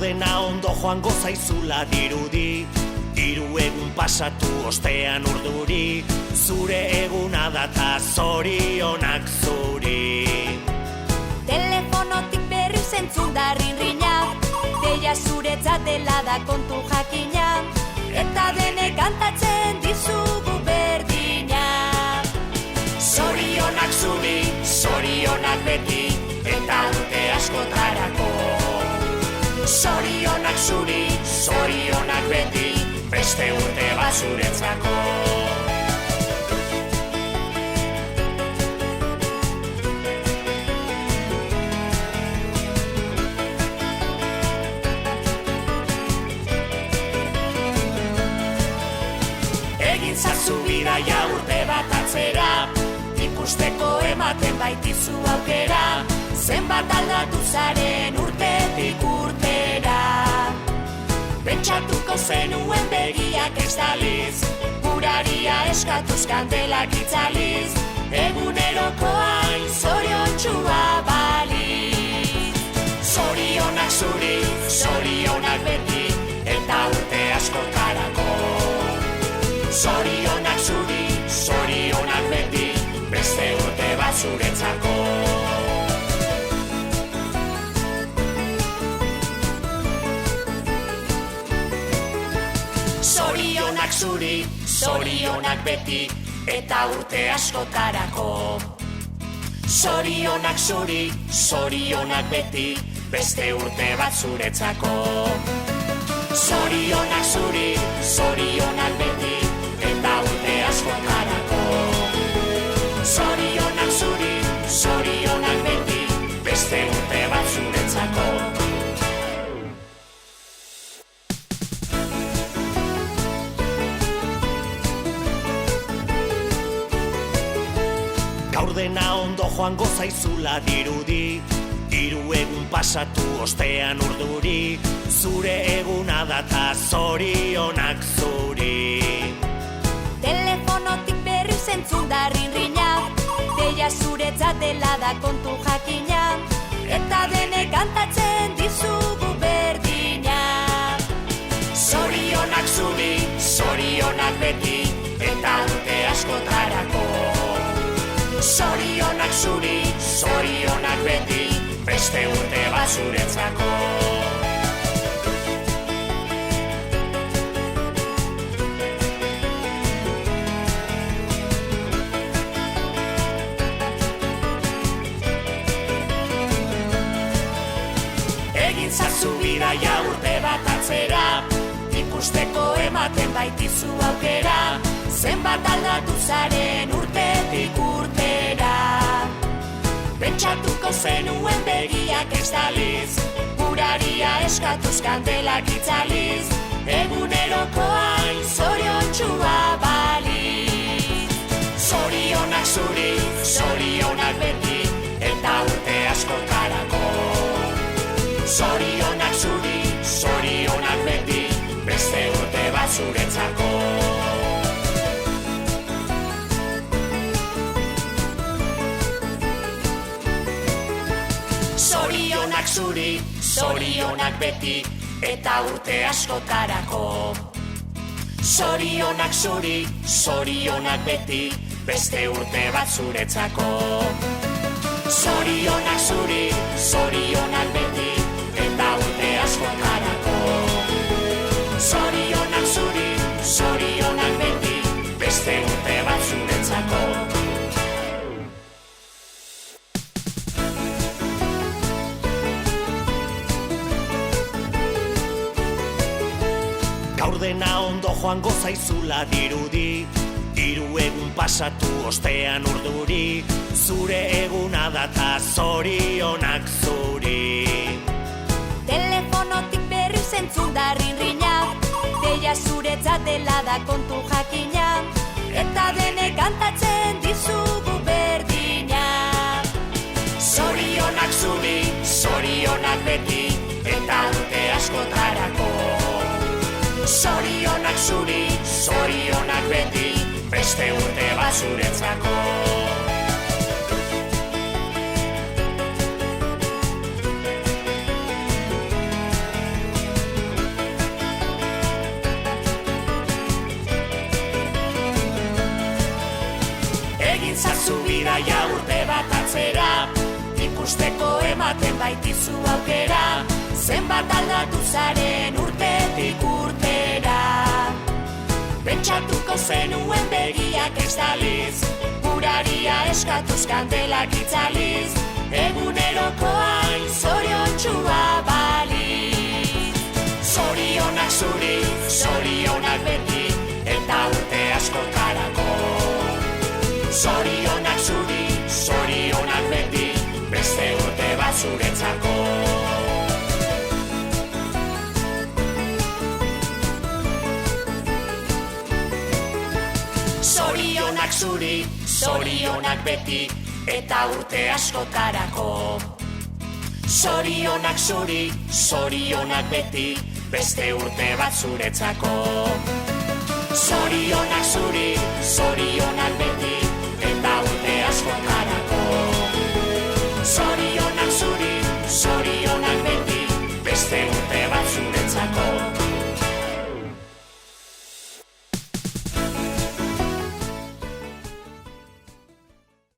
Dena ondo joango zaizula dirudi, 3 egun pasatu ostean urduri, zure eguna data zorionak zuri. Telefonotik berri zentzun da rinrina, deia zuretzat dela da kontu jakina, eta denek kantatzen dizugu berdina. Zorionak zuri, zorionak beti, eta urte askotarako. Zorionak zuri, zorionak beti, beste urte bat zuretzako. Egin zazu bidaia urte bat atzera, ikusteko ematen baitizu aukera, zenbat aldatu zaren urtetik urtera. Pentsatuko zenuen begiak estaliz, uraria eskatuz kandelak itzaliz, eguneroko hain zoriontxua baliz. Zorionak zuri, zorionak beti, eta urte askotarako. Zorionak zuri, zorionak beti, beste urte bat zuretzako. Zorionak zuri, zorionak beti, eta urte askotarako. Zorionak zuri, zorionak beti, beste urte bat zuretzako. Zorionak zuri, zorionak beti, eta urte askotarako. Zorionak zuri, zorionak beti, beste urte bat zuretzako. Gaur dena ondo joango zaizula dirudi, 3 egun pasatu ostean urduri, zure eguna data zorionak zuri. Telefonotik berri zentzun da rinrina, deia zuretzat dela da kontu jakina, eta denek kantatzen dizugu berdina. Zorionak zuri, zorionak beti, eta urte askotarako. Zorionak zuri, zorionak beti, beste urte bat zuretzako. Egin zazu bidaia urte bat atzera, ikusteko ematen baitizu aukera, zenbat aldatu zaren urtetik urtera. Pentsatuko zenuen begiak estaliz, uraria eskatuz kandelak itzaliz, eguneroko hain zoriontxua baliz. Zorionak zuri, zorionak beti, eta urte askotarako. Zorionak zuri, zorionak beti, beste urte bat zuretzako. Zorionak zuri, zorionak beti, eta urte askotarako. Zorionak zuri, zorionak beti, beste urte bat zuretzako. Zorionak zuri, zorionak beti, eta urte askotarako. Zorionak zuri, zorionak beti, beste urte bat zuretzako. Gaur dena ondo joango zaizula dirudi, 3 egun pasatu ostean urduri, zure eguna data zorionak zuri. Telefonotik berri zentzun da rinrina, deia zuretzat dela da kontu jakina, eta denek kantatzen dizugu berdina. Zorionak zuri, zorionak beti, eta urte askotarako. Zorionak zuri, zorionak beti, beste urte bat zuretzako. ezazu bidaia urte bat atzera, ikusteko ematen baitizu aukera, zenbat aldatu zaren urtetik urtera. Pentsatuko zenuen begiak estaliz, uraria eskatuz kandelak itzaliz, egunerokoain zoriontsua baliz. Zorionak zuri, zorionak beti, eta urte askotarako. Zorionak zuri, zorionak beti, beste urte bat zuretzako. Zorionak zuri, zorionak beti, eta urte askotarako. Zorionak zuri, zorionak beti, beste urte bat zuretzako. Zorionak zuri, zorionak